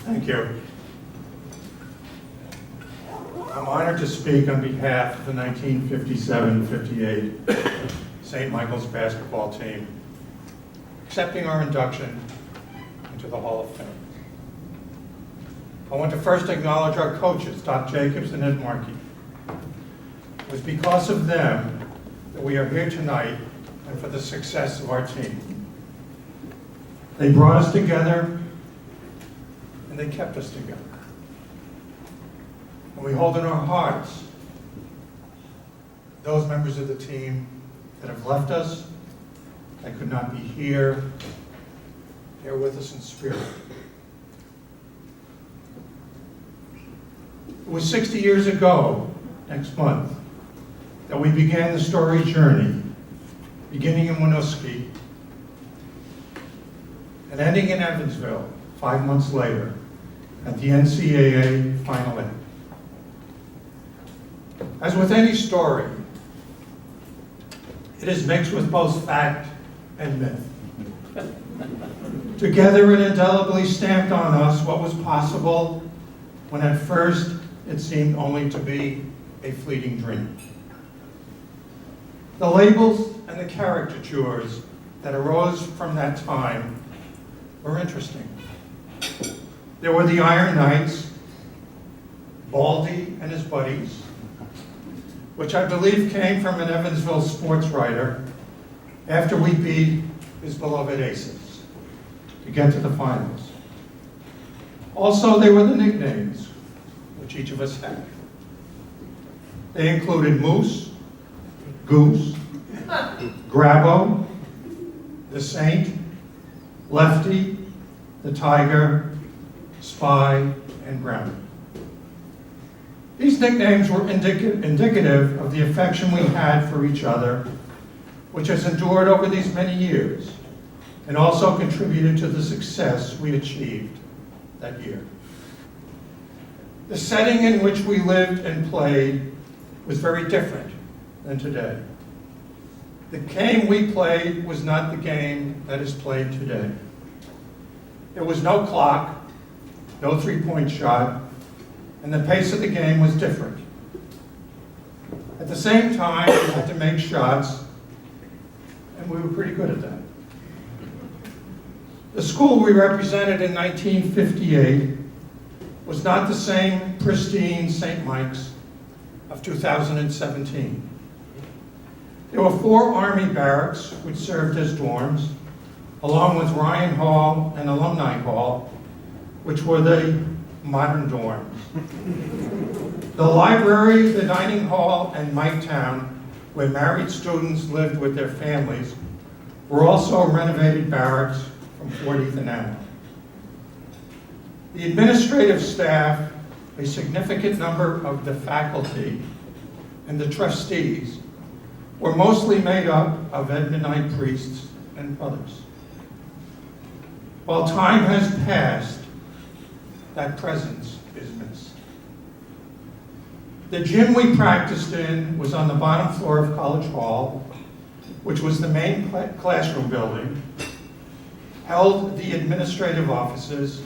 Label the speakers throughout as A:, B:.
A: Thank you. I'm honored to speak on behalf of the 1957-58 St. Michael's basketball team, accepting our induction into the Hall of Fame. I want to first acknowledge our coaches, Doc Jacobs and Ed Markey. It was because of them that we are here tonight and for the success of our team. They brought us together and they kept us together. And we hold in our hearts those members of the team that have left us, that could not be here. They're with us in spirit. It was 60 years ago, next month, that we began the storied journey, beginning in Winooski and ending in Evansville 5 months later at the NCAA Final Eight. As with any story, it is mixed with both fact and myth. Together it indelibly stamped on us what was possible when at first it seemed only to be a fleeting dream. The labels and the caricatures that arose from that time were interesting. There were the Iron Knights, Baldy and his buddies, which I believe came from an Evansville sports writer after we beat his beloved Aces to get to the finals. Also, there were the nicknames, which each of us had. They included Moose, Goose, Grabbo, the Saint, Lefty, the Tiger, Spy, and Brownie. These nicknames were indicative of the affection we had for each other, which has endured over these many years, and also contributed to the success we achieved that year. The setting in which we lived and played was very different than today. The game we played was not the game that is played today. There was no clock, no three-point shot, and the pace of the game was different. At the same time, we had to make shots, and we were pretty good at that. The school we represented in 1958 was not the same pristine St. Mike's of 2017. There were 4 Army barracks which served as dorms, along with Ryan Hall and Alumni Hall, which were the modern dorms. The library, the dining hall, and Miketown, where married students lived with their families, were also renovated barracks from 40th and Allen. The administrative staff, a significant number of the faculty, and the trustees were mostly made up of Mennonite priests and others. While time has passed, that presence is missed. The gym we practiced in was on the bottom floor of College Hall, which was the main classroom building, held the administrative offices,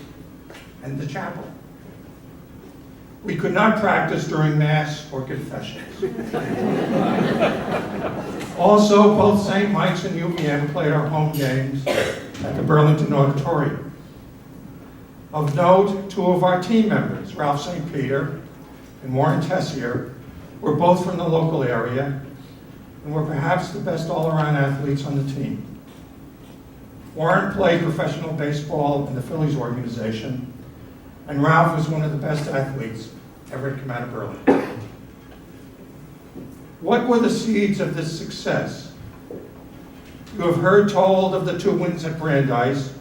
A: and the chapel. We could not practice during Mass or confessions. Also, both St. Mike's and UVM played our home games at the Burlington Auditorium. Of note, 2 of our team members, Ralph St. Peter and Warren Tessier, were both from the local area and were perhaps the best all-around athletes on the team. Warren played professional baseball in the Phillies organization, and Ralph was one of the best athletes ever to come out of Burlington. What were the seeds of this success? You have heard told of the 2 wins at Brandeis,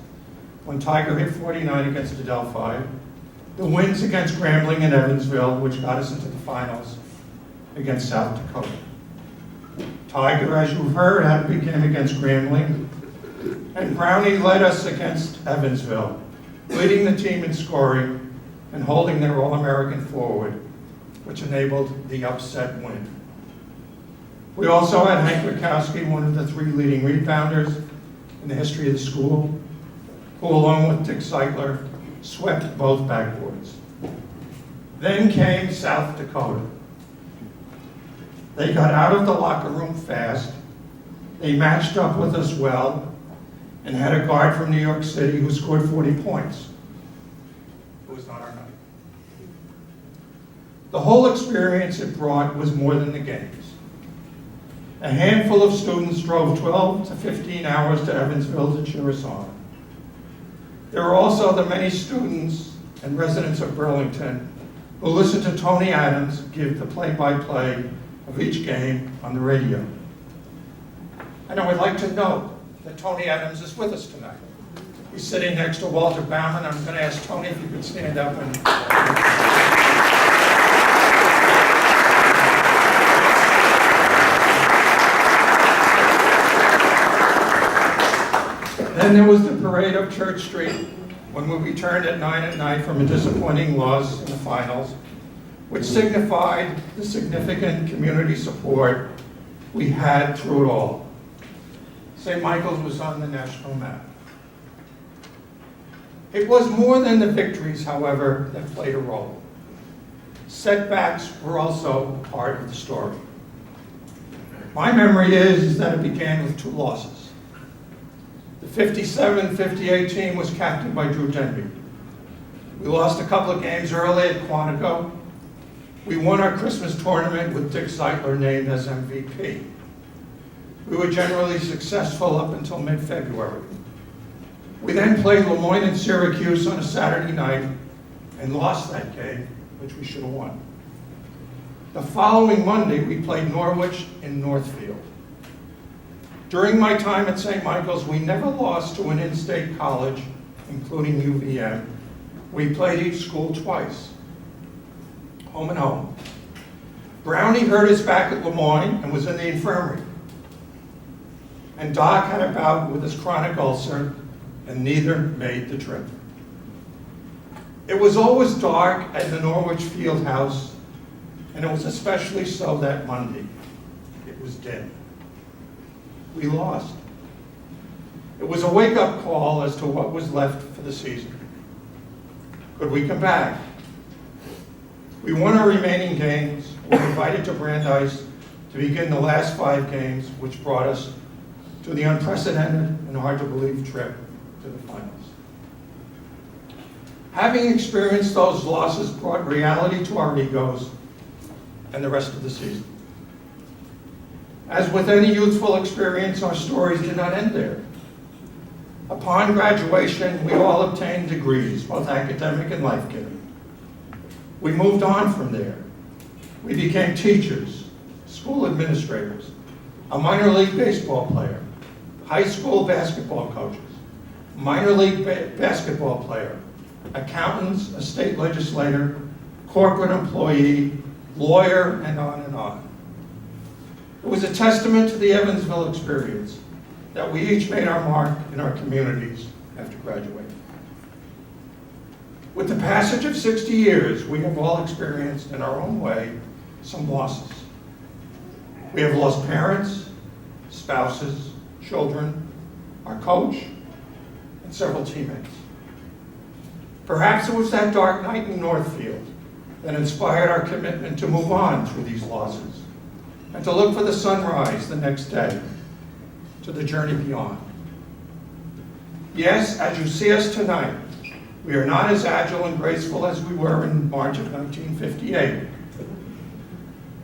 A: when Tiger hit 49 against Adelphi, the wins against Grambling and Evansville, which got us into the finals against South Dakota. Tiger, as you've heard, had a big game against Grambling, and Brownie led us against Evansville, leading the team in scoring and holding their All-American forward, which enabled the upset win. We also had Hank Mikowski, one of the 3 leading rebounders in the history of the school, who along with Dick Zeitler swept both backboards. Then came South Dakota. They got out of the locker room fast. They matched up with us well and had a guard from New York City who scored 40 points. It was not our night. The whole experience it brought was more than the games. A handful of students drove 12 to 15 hours to Evansville to cheer us on. There were also the many students and residents of Burlington who listened to Tony Adams give the play-by-play of each game on the radio. And I would like to note that Tony Adams is with us tonight. He's sitting next to Walter Baumann. I'm going to ask Tony if you could stand up and... Then there was the parade up Church Street when we returned at 9 at night from a disappointing loss in the finals, which signified the significant community support we had through it all. St. Michael's was on the national map. It was more than the victories, however, that played a role. Setbacks were also part of the story. My memory is that it began with 2 losses. The 57-58 team was captained by Drew Denby. We lost a couple of games early at Quantico. We won our Christmas tournament with Dick Zeitler named as MVP. We were generally successful up until mid-February. We then played Lemoyne and Syracuse on a Saturday night and lost that game, which we should have won. The following Monday, we played Norwich in Northfield. During my time at St. Michael's, we never lost to an in-state college, including UVM. We played each school twice, home and home. Brownie hurt his back at Lemoyne and was in the infirmary. And Doc had a bout with his chronic ulcer, and neither made the trip. It was always dark at the Norwich Field House, and it was especially so that Monday. It was dim. We lost. It was a wake-up call as to what was left for the season. Could we come back? We won our remaining games. We were invited to Brandeis to begin the last 5 games, which brought us to the unprecedented and hard-to-believe trip to the finals. Having experienced those losses brought reality to our egos and the rest of the season. As with any youthful experience, our stories did not end there. Upon graduation, we all obtained degrees, both academic and life-giving. We moved on from there. We became teachers, school administrators, a minor league baseball player, high school basketball coaches, minor league basketball player, accountants, a state legislator, corporate employee, lawyer, and on and on. It was a testament to the Evansville experience that we each made our mark in our communities after graduating. With the passage of 60 years, we have all experienced in our own way some losses. We have lost parents, spouses, children, our coach, and several teammates. Perhaps it was that dark night in Northfield that inspired our commitment to move on through these losses and to look for the sunrise the next day, to the journey beyond. Yes, as you see us tonight, we are not as agile and graceful as we were in March of 1958.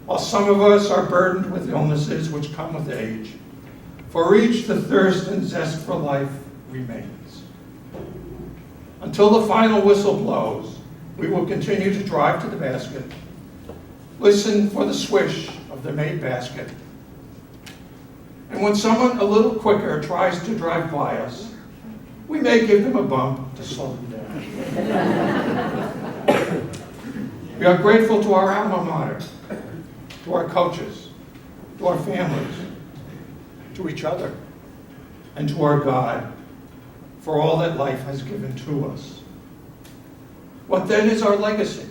A: While some of us are burdened with illnesses which come with age, for each the thirst and zest for life remains. Until the final whistle blows, we will continue to drive to the basket, listen for the swish of the made basket, and when someone a little quicker tries to drive by us, we may give them a bump to slow them down. We are grateful to our alma mater, to our coaches, to our families, to each other, and to our God for all that life has given to us. What then is our legacy?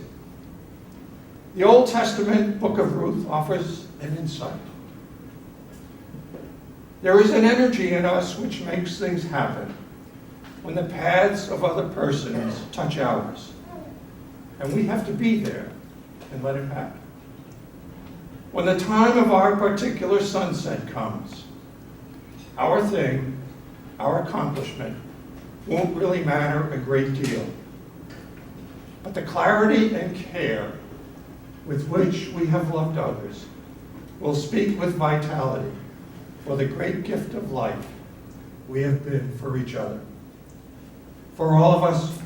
A: The Old Testament book of Ruth offers an insight. There is an energy in us which makes things happen when the paths of other persons touch ours. And we have to be there and let it happen. When the time of our particular sunset comes, our thing, our accomplishment, won't really matter a great deal. But the clarity and care with which we have loved others will speak with vitality for the great gift of life we have been for each other. For all of us